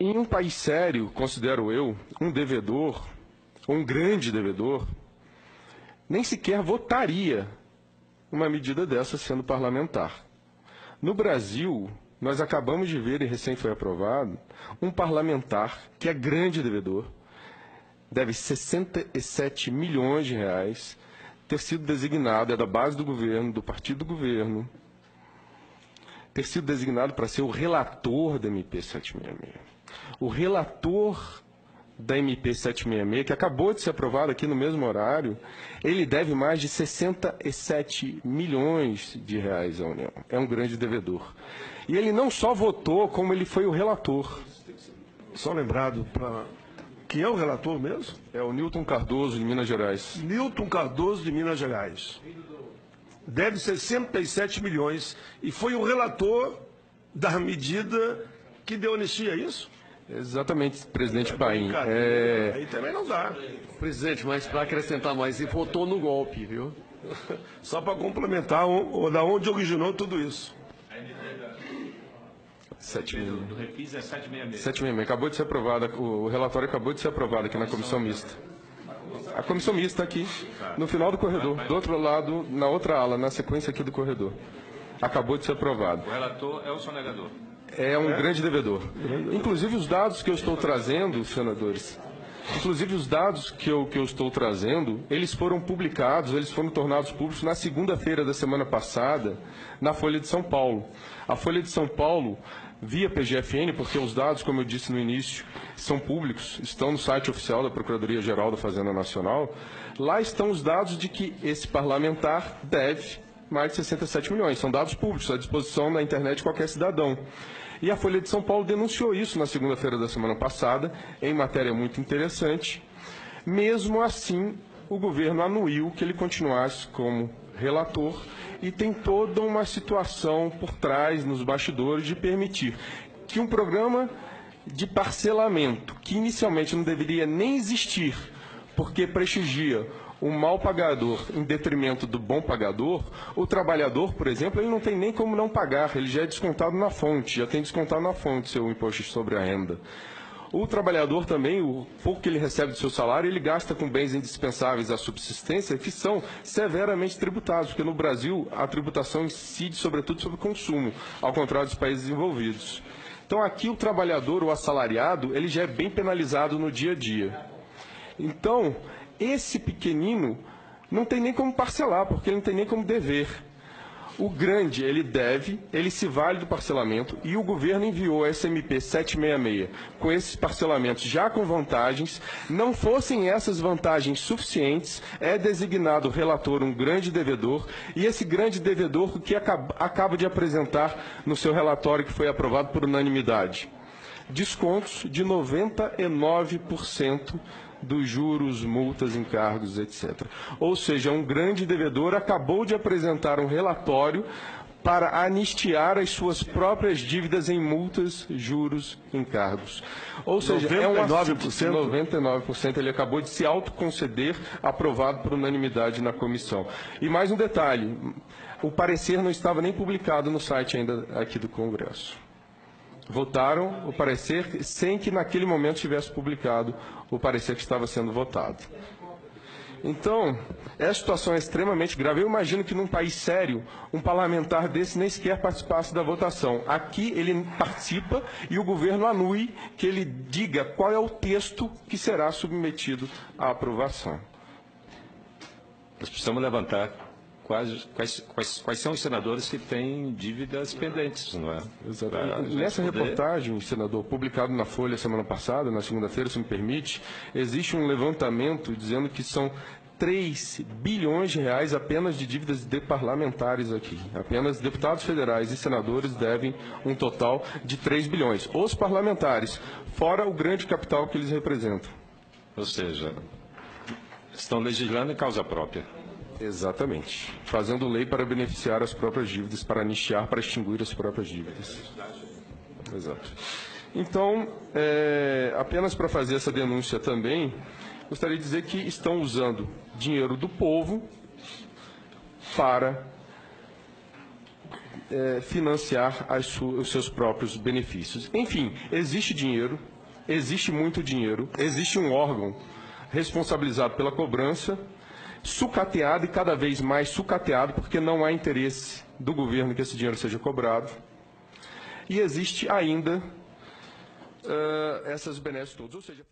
Em um país sério, considero eu, um devedor, um grande devedor, nem sequer votaria uma medida dessa sendo parlamentar. No Brasil, nós acabamos de ver, e recém foi aprovado, um parlamentar que é grande devedor, deve 67 milhões de reais, ter sido designado, é da base do governo, do partido do governo, ter sido designado para ser o relator da MP 766. O relator da MP 766, que acabou de ser aprovado aqui no mesmo horário, ele deve mais de 67 milhões de reais à União. É um grande devedor. E ele não só votou, como ele foi o relator. Só lembrado para... Quem é o relator mesmo? É o Newton Cardoso, de Minas Gerais. Newton Cardoso, de Minas Gerais. Deve 67 milhões e foi o relator da medida que deu anistia, é isso? Exatamente, presidente Paim. Aí também não dá. Presidente, mas para acrescentar mais, ele votou no golpe, viu? Só para complementar, da onde originou tudo isso. 766. Do Refis é 766. 766. Acabou de ser aprovado, o relatório acabou de ser aprovado aqui na comissão mista. A comissão mista aqui, no final do corredor, do outro lado, na outra ala, na sequência aqui do corredor. Acabou de ser aprovado. O relator é o sonegador. É um grande devedor. Inclusive os dados que eu estou trazendo, senadores, inclusive os dados que eu estou trazendo, eles foram publicados, eles foram tornados públicos na segunda-feira da semana passada, na Folha de São Paulo. A Folha de São Paulo, via PGFN, porque os dados, como eu disse no início, são públicos, estão no site oficial da Procuradoria-Geral da Fazenda Nacional, lá estão os dados de que esse parlamentar deve mais de 67 milhões. São dados públicos, à disposição na internet de qualquer cidadão. E a Folha de São Paulo denunciou isso na segunda-feira da semana passada, em matéria muito interessante. Mesmo assim, o governo anuiu que ele continuasse como relator e tem toda uma situação por trás, nos bastidores, de permitir que um programa de parcelamento, que inicialmente não deveria nem existir, porque prestigia o mal pagador em detrimento do bom pagador, o trabalhador, por exemplo, ele não tem nem como não pagar, ele já é descontado na fonte, já tem descontado na fonte seu imposto sobre a renda. O trabalhador também, o pouco que ele recebe do seu salário, ele gasta com bens indispensáveis à subsistência, que são severamente tributados, porque no Brasil a tributação incide sobretudo sobre o consumo, ao contrário dos países desenvolvidos. Então aqui o trabalhador, o assalariado, ele já é bem penalizado no dia a dia. Então, esse pequenino não tem nem como parcelar, porque ele não tem nem como dever. O grande, ele deve, ele se vale do parcelamento, e o governo enviou a SMP 766 com esses parcelamentos já com vantagens. Não fossem essas vantagens suficientes, é designado o relator um grande devedor, e esse grande devedor, o que acaba de apresentar no seu relatório que foi aprovado por unanimidade? Descontos de 99% dos juros, multas, encargos, etc. Ou seja, um grande devedor acabou de apresentar um relatório para anistiar as suas próprias dívidas em multas, juros, encargos. Ou seja, 99%? 99% ele acabou de se autoconceder, aprovado por unanimidade na comissão. E mais um detalhe, o parecer não estava nem publicado no site ainda aqui do Congresso. Votaram o parecer sem que naquele momento tivesse publicado o parecer que estava sendo votado. Então, essa situação é extremamente grave. Eu imagino que num país sério, um parlamentar desse nem sequer participasse da votação. Aqui ele participa e o governo anui que ele diga qual é o texto que será submetido à aprovação. Nós precisamos levantar quais são os senadores que têm dívidas pendentes, não é? Exatamente. Nessa reportagem, senador, publicado na Folha semana passada, na segunda-feira, se me permite, existe um levantamento dizendo que são 3 bilhões de reais apenas de dívidas de parlamentares aqui. Apenas deputados federais e senadores devem um total de 3 bilhões. Os parlamentares, fora o grande capital que eles representam. Ou seja, estão legislando em causa própria. Exatamente. Fazendo lei para beneficiar as próprias dívidas, para anistiar, para extinguir as próprias dívidas. Exato. Então, apenas para fazer essa denúncia também, gostaria de dizer que estão usando dinheiro do povo para financiar os seus próprios benefícios. Enfim, existe dinheiro, existe muito dinheiro, existe um órgão responsabilizado pela cobrança, sucateado e cada vez mais sucateado, porque não há interesse do governo que esse dinheiro seja cobrado. E existe ainda essas benesses todas, ou seja...